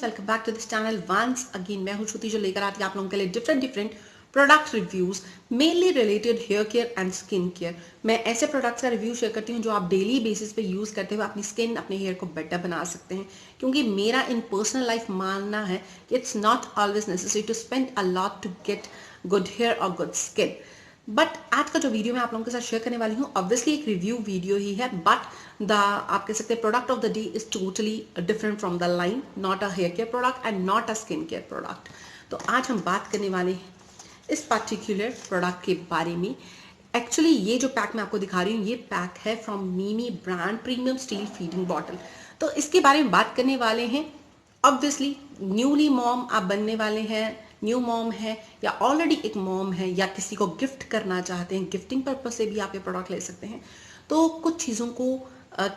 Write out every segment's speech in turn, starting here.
Welcome back to this channel once again. मैं हूं श्रुति जो लेकर आती है आप लोगों के लिए different product reviews mainly related hair care and skin care. मैं ऐसे प्रोडक्ट्स का रिव्यू शेयर करती हूं जो आप डेली बेसिस पे यूज करते हुए अपनी स्किन अपने हेयर को बेटर बना सकते हैं, क्योंकि मेरा इन पर्सनल लाइफ मानना है कि it's not always necessary to spend a lot to get good hair और गुड स्किन। बट आज का जो वीडियो मैं आप लोगों के साथ शेयर करने वाली हूँ ऑब्वियसली एक रिव्यू वीडियो ही है, बट द आप कह सकते हैं product of the day is totally different from the line, not a hair care product and not a skin care product. तो आज हम बात करने वाले हैं इस पर्टिकुलर प्रोडक्ट के बारे में। एक्चुअली ये जो पैक मैं आपको दिखा रही हूँ ये पैक है from Mimi brand premium steel feeding bottle. तो इसके बारे में बात करने वाले हैं। ऑब्वियसली न्यूली मॉम आप बनने वाले हैं, न्यू मॉम है या ऑलरेडी एक मॉम है या किसी को गिफ्ट करना चाहते हैं, गिफ्टिंग पर्पज से भी आप ये प्रोडक्ट ले सकते हैं। तो कुछ चीज़ों को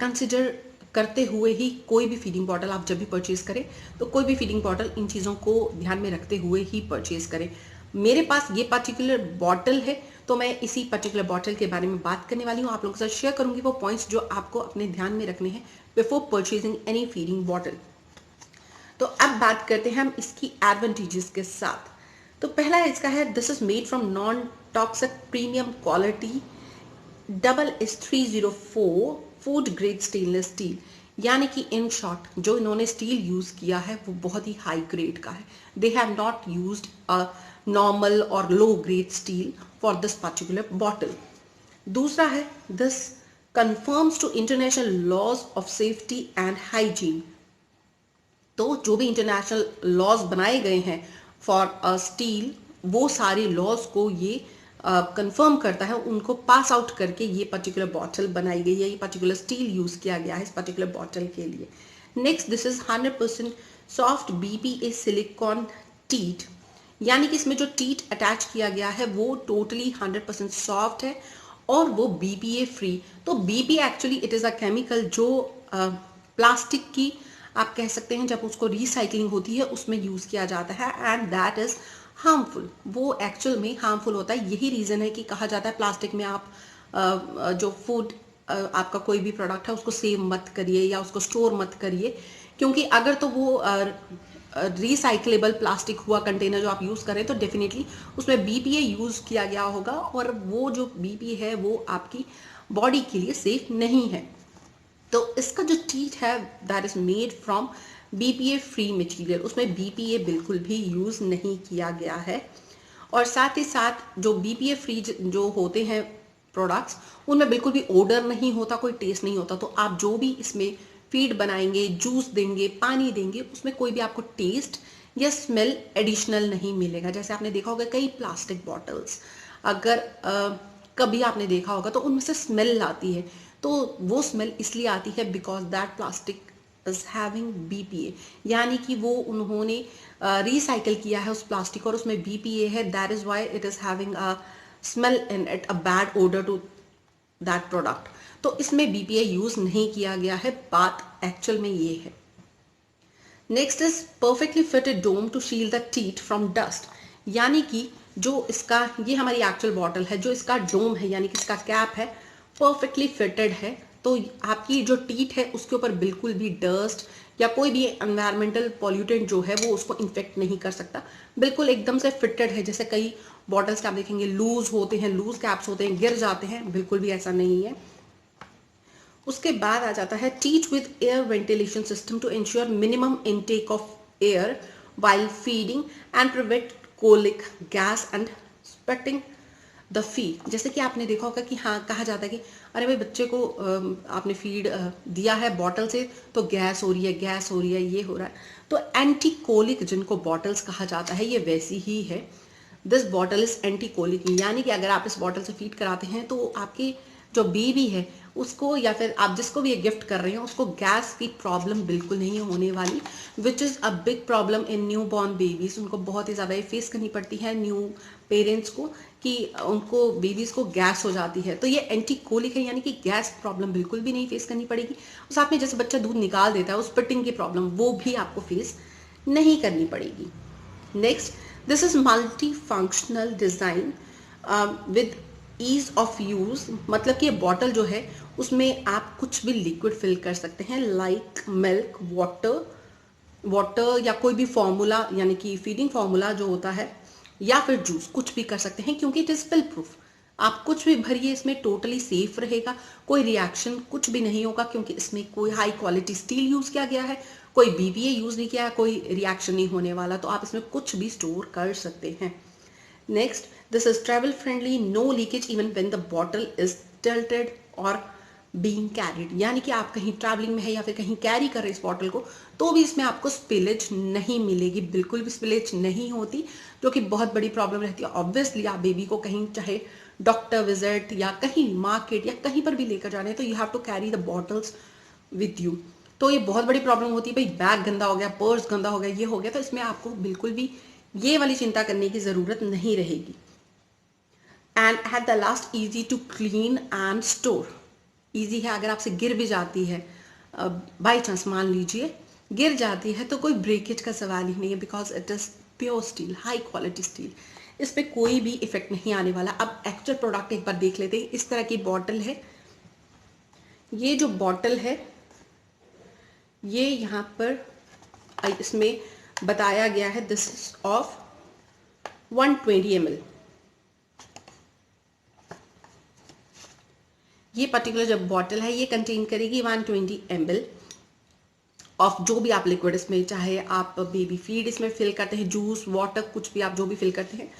कंसिडर करते हुए ही कोई भी फीडिंग बॉटल आप जब भी परचेज करें तो कोई भी फीडिंग बॉटल इन चीज़ों को ध्यान में रखते हुए ही परचेज करें। मेरे पास ये पर्टिकुलर बॉटल है तो मैं इसी पर्टिकुलर बॉटल के बारे में बात करने वाली हूँ, आप लोगों के साथ शेयर करूंगी वो पॉइंट्स जो आपको अपने ध्यान में रखने हैं before purchasing any feeding bottle. तो अब बात करते हैं हम इसकी एडवांटेजेस के साथ। तो पहला इसका है this is made from non toxic premium quality SS304 food grade stainless steel, यानी कि इन शॉर्ट जो इन्होंने स्टील यूज किया है वो बहुत ही हाई ग्रेड का है। They have not used a normal और low grade steel for this particular bottle. दूसरा है this confirms to international laws of safety and hygiene. तो जो भी इंटरनेशनल लॉज बनाए गए हैं फॉर स्टील वो सारे लॉज को ये कंफर्म करता है, उनको पास आउट करके ये पर्टिकुलर बॉटल बनाई गई है, ये पर्टिकुलर स्टील यूज किया गया है इस पर्टिकुलर बॉटल के लिए। Next this is 100% soft BPA silicon tit, यानी कि इसमें जो टीट अटैच किया गया है वो टोटली 100% सॉफ्ट है और वो BPA फ्री। तो BPA actually it is a chemical जो प्लास्टिक की आप कह सकते हैं जब उसको रिसाइकलिंग होती है उसमें यूज किया जाता है एंड दैट इज हार्मफुल। वो एक्चुअल में हार्मफुल होता है। यही रीजन है कि कहा जाता है प्लास्टिक में आप जो फूड आपका कोई भी प्रोडक्ट है उसको सेव मत करिए या उसको स्टोर मत करिए, क्योंकि अगर तो वो रिसाइकलेबल प्लास्टिक हुआ कंटेनर जो आप यूज करें तो डेफिनेटली उसमें BPA यूज किया गया होगा और वो जो BPA है वो आपकी बॉडी के लिए सेफ नहीं है। तो इसका जो टीट है that is made from BPA free material, उसमें BPA बिल्कुल भी यूज नहीं किया गया है। और साथ ही साथ जो BPA फ्री जो होते हैं प्रोडक्ट्स उनमें बिल्कुल भी ओडर नहीं होता, कोई टेस्ट नहीं होता। तो आप जो भी इसमें फीड बनाएंगे, जूस देंगे, पानी देंगे, उसमें कोई भी आपको टेस्ट या स्मेल एडिशनल नहीं मिलेगा। जैसे आपने देखा होगा कई प्लास्टिक बॉटल्स अगर कभी आपने देखा होगा तो उनमें से स्मेल आती है, तो वो स्मेल इसलिए आती है because that plastic is having BPA, यानी कि वो उन्होंने रिसाइकल किया है उस प्लास्टिक और उसमें BPA है, that is why it is having a smell in it, a bad odour to that product. तो इसमें BPA यूज नहीं किया गया है, बात एक्चुअल में ये है। Next is perfectly fitted dome to shield the teeth from dust, यानी कि जो इसका ये हमारी एक्चुअल बॉटल है, जो इसका डोम है यानी कि इसका कैप है परफेक्टली फिटेड है, तो आपकी जो टीथ है उसके ऊपर बिल्कुल भी डस्ट या कोई भी एनवायरमेंटल पॉल्यूटेंट जो है वो उसको इन्फेक्ट नहीं कर सकता। बिल्कुल एकदम से फिटेड है। जैसे कई बॉटल्स के आप देखेंगे लूज होते हैं, लूज कैप्स होते हैं, गिर जाते हैं, बिल्कुल भी ऐसा नहीं है। उसके बाद आ जाता है teat with air ventilation system to ensure minimum intake of air while feeding and prevent colic gas and sweating the feed. जैसे कि आपने देखा होगा कि हाँ कहा जाता है कि अरे भाई बच्चे को आपने फीड दिया है बॉटल से तो गैस हो रही है, गैस हो रही है, ये हो रहा है। तो एंटी कोलिक जिनको बॉटल्स कहा जाता है ये वैसी ही है। This bottle is anti colic, यानी कि अगर आप इस बॉटल से फीड कराते हैं तो आपके जो बेबी है उसको या फिर आप जिसको भी ये गिफ्ट कर रहे हैं उसको गैस की प्रॉब्लम बिल्कुल नहीं होने वाली, which is a big problem in new born babies. उनको बहुत ही ज़्यादा ये फेस करनी पड़ती है न्यू पेरेंट्स को कि उनको बेबीज को गैस हो जाती है। तो ये एंटी कोलिक है, यानी कि गैस प्रॉब्लम बिल्कुल भी नहीं फेस करनी पड़ेगी। और साथ में जैसे बच्चा दूध निकाल देता है उस स्पिटिंग की प्रॉब्लम वो भी आपको फेस नहीं करनी पड़ेगी। Next this is multi functional design with ease of use, मतलब कि ये बॉटल जो है उसमें आप कुछ भी लिक्विड फिल कर सकते हैं लाइक मिल्क, वाटर, वाटर या कोई भी फॉर्मूला यानी कि फीडिंग फॉर्मूला जो होता है या फिर जूस कुछ भी कर सकते हैं, क्योंकि इट इज स्पिल प्रूफ। आप कुछ भी भरिए इसमें, टोटली सेफ रहेगा, कोई रिएक्शन कुछ भी नहीं होगा, क्योंकि इसमें कोई हाई क्वालिटी स्टील यूज किया गया है, कोई बीबीए यूज नहीं किया है, कोई रिएक्शन नहीं होने वाला, तो आप इसमें कुछ भी स्टोर कर सकते हैं। Next, this is travel friendly, no leakage even when the bottle is tilted और बीइंग कैरिड, यानी कि आप कहीं ट्रैवलिंग में है या फिर कहीं कैरी कर रहे हैं इस बॉटल को, तो भी इसमें आपको स्पिलेज नहीं मिलेगी, बिल्कुल भी स्पिलेज नहीं होती, जो कि बहुत बड़ी प्रॉब्लम रहती है। ऑब्वियसली आप बेबी को कहीं चाहे डॉक्टर विजिट या कहीं मार्केट या कहीं पर भी लेकर जाने हैं, तो you have to carry the bottles with you, तो ये बहुत बड़ी प्रॉब्लम होती है। भाई बैग गंदा हो गया, पर्स गंदा हो गया, ये हो गया, तो इसमें आपको बिल्कुल भी ये वाली चिंता करने की जरूरत नहीं रहेगी। And at the last, easy to clean and store, easy है। अगर आपसे गिर भी जाती है, बाई चांस मान लीजिए गिर जाती है, तो कोई ब्रेकेज का सवाल ही नहीं है, because it is pure steel, high quality steel, इस पर कोई भी इफेक्ट नहीं आने वाला। अब एक्चुअल प्रोडक्ट एक बार देख लेते हैं। इस तरह की बॉटल है, ये जो बॉटल है ये यहाँ पर इसमें बताया गया है, दिस इज ऑफ 120 ml। ये पर्टिकुलर जब बॉटल है ये कंटेन करेगी 120 ml ऑफ जो भी आप लिक्विड इसमें, चाहे आप बेबी फीड इसमें फिल करते हैं, जूस, वाटर, कुछ भी आप जो भी फिल करते हैं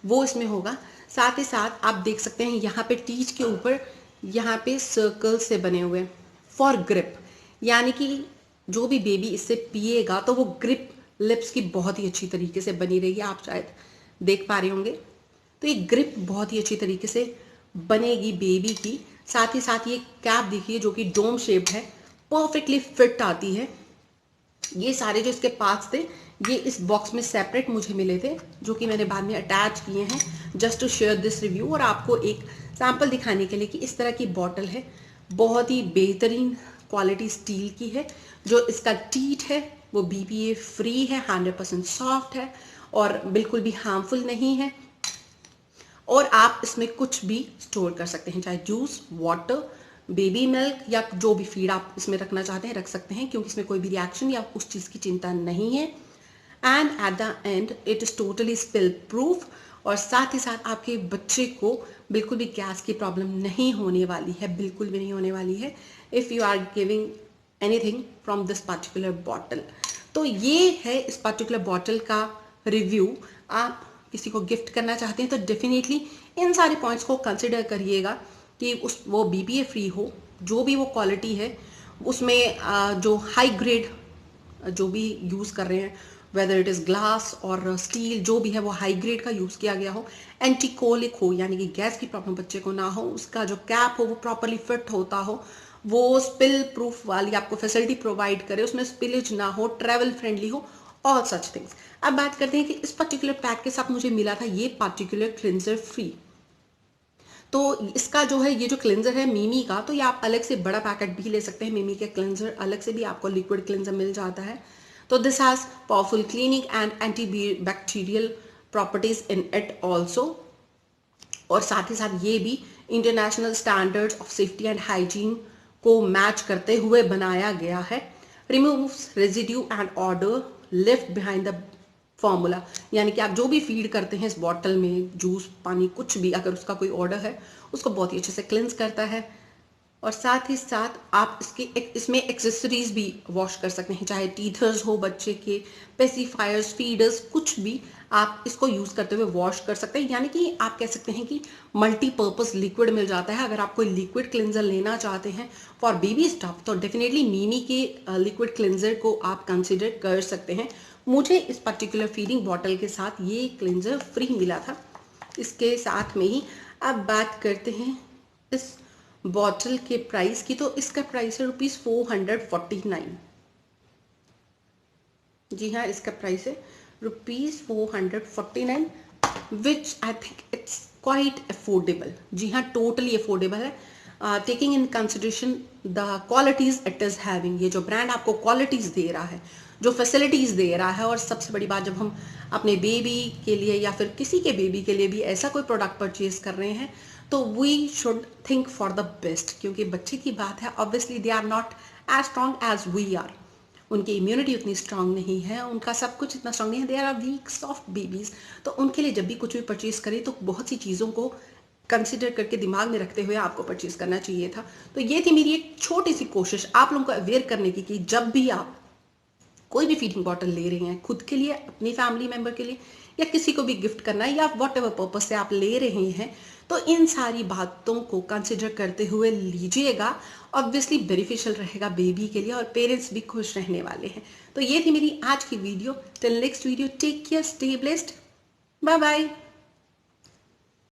वो इसमें होगा। साथ ही साथ आप देख सकते हैं यहाँ पे टीच के ऊपर यहाँ पे सर्कल से बने हुए फॉर ग्रिप, यानी कि जो भी बेबी इससे पिएगा तो वो ग्रिप लिप्स की बहुत ही अच्छी तरीके से बनी रहेगी। आप शायद देख पा रहे होंगे, तो ये ग्रिप बहुत ही अच्छी तरीके से बनेगी बेबी की। साथ ही साथ ये कैप देखिए जो कि डोम शेप्ड है, परफेक्टली फिट आती है। ये सारे जो इसके पार्ट्स थे ये इस बॉक्स में सेपरेट मुझे मिले थे, जो कि मैंने बाद में अटैच किए हैं just to share this review और आपको एक सैंपल दिखाने के लिए कि इस तरह की बॉटल है। बहुत ही बेहतरीन क्वालिटी स्टील की है। जो इसका टीट है वो बीपीए फ्री है, 100% सॉफ्ट है और बिल्कुल भी हार्मफुल नहीं है। और आप इसमें कुछ भी स्टोर कर सकते हैं, चाहे जूस, वाटर, बेबी मिल्क या जो भी फीड आप इसमें रखना चाहते हैं रख सकते हैं, क्योंकि इसमें कोई भी रिएक्शन या उस चीज़ की चिंता नहीं है। And at the end it is totally spill proof, और साथ ही साथ आपके बच्चे को बिल्कुल भी गैस की प्रॉब्लम नहीं होने वाली है, बिल्कुल भी नहीं होने वाली है if you are giving anything from this particular bottle. तो ये है इस पर्टिकुलर बॉटल का रिव्यू। आप किसी को गिफ्ट करना चाहते हैं तो डेफिनेटली इन सारे पॉइंट्स को कंसिडर करिएगा कि वो बीपीए फ्री हो, जो भी वो क्वालिटी है उसमें जो हाई ग्रेड जो भी यूज़ कर रहे हैं, वेदर इट इज़ ग्लास और स्टील, जो भी है वो हाई ग्रेड का यूज़ किया गया हो, एंटीकोलिक हो, यानी कि गैस की प्रॉब्लम बच्चे को ना हो, उसका जो कैप हो वो प्रॉपरली फिट होता हो, वो स्पिल प्रूफ वाली आपको फैसिलिटी प्रोवाइड करे, उसमें स्पिलेज ना हो, ट्रैवल फ्रेंडली हो, ऑल सच थिंग्स। अब बात करते हैं कि इस पर्टिकुलर पैक के साथ मुझे मिला था ये पर्टिकुलर क्लिनजर फ्री। तो इसका जो है ये जो क्लिनजर है मीमी का, तो ये आप अलग से बड़ा पैकेट भी ले सकते हैं। मीमी के क्लिनजर अलग से भी आपको लिक्विड क्लिनजर मिल जाता है। तो this has powerful cleaning and anti bacterial properties in it also, और साथ ही साथ ये भी international standards of safety and hygiene को मैच करते हुए बनाया गया है। Removes residue and order lift behind the formula, यानी कि आप जो भी फीड करते हैं इस बॉटल में, जूस, पानी, कुछ भी, अगर उसका कोई ऑर्डर है उसको बहुत ही अच्छे से क्लिंस करता है। और साथ ही साथ आप इसमें एक्सेसरीज भी वॉश कर सकते हैं, चाहे टीथर्स हो बच्चे के, पेसिफायर्स, फीडर्स, कुछ भी आप इसको यूज करते हुए वॉश कर सकते हैं। यानी कि आप कह सकते हैं कि मल्टीपर्पज लिक्विड मिल जाता है। अगर आप कोई लिक्विड क्लिनजर लेना चाहते हैं फॉर बेबी स्टफ, तो डेफिनेटली मीमी के लिक्विड क्लिनजर को आप कंसिडर कर सकते हैं। मुझे इस पर्टिकुलर फीडिंग बॉटल के साथ ये क्लिनजर फ्री मिला था इसके साथ में ही। अब बात करते हैं इस बॉटल के प्राइस की, तो इसका प्राइस है ₹449। जी हाँ, इसका प्राइस है ₹449, which I think it's quite affordable. जी हाँ, टोटली अफोर्डेबल है, taking in consideration the qualities it is having. ये जो ब्रांड आपको क्वालिटीज दे रहा है, जो फैसिलिटीज दे रहा है, और सबसे बड़ी बात, जब हम अपने बेबी के लिए या फिर किसी के बेबी के लिए भी ऐसा कोई प्रोडक्ट परचेज कर रहे हैं, तो we should think for the best, क्योंकि बच्चे की बात है, obviously they are not as strong as we are. उनकी इम्यूनिटी उतनी स्ट्रांग नहीं है, उनका सब कुछ इतना स्ट्रांग नहीं है, they are weak soft babies. तो उनके लिए जब भी कुछ भी परचेज करें तो बहुत सी चीज़ों को कंसिडर करके दिमाग में रखते हुए आपको परचेज करना चाहिए था। तो ये थी मेरी एक छोटी सी कोशिश आप लोगों को अवेयर करने की कि जब भी आप कोई भी फीडिंग बॉटल ले रहे हैं खुद के लिए, अपनी फैमिली मेंबर के लिए, या किसी को भी गिफ्ट करना है, या वॉट एवर पर्पज से आप ले रहे हैं, तो इन सारी बातों को कंसिडर करते हुए लीजिएगा। ऑब्वियसली बेनिफिशियल रहेगा बेबी के लिए और पेरेंट्स भी खुश रहने वाले हैं। तो ये थी मेरी आज की video. Till next video, take care, stay blessed, bye bye.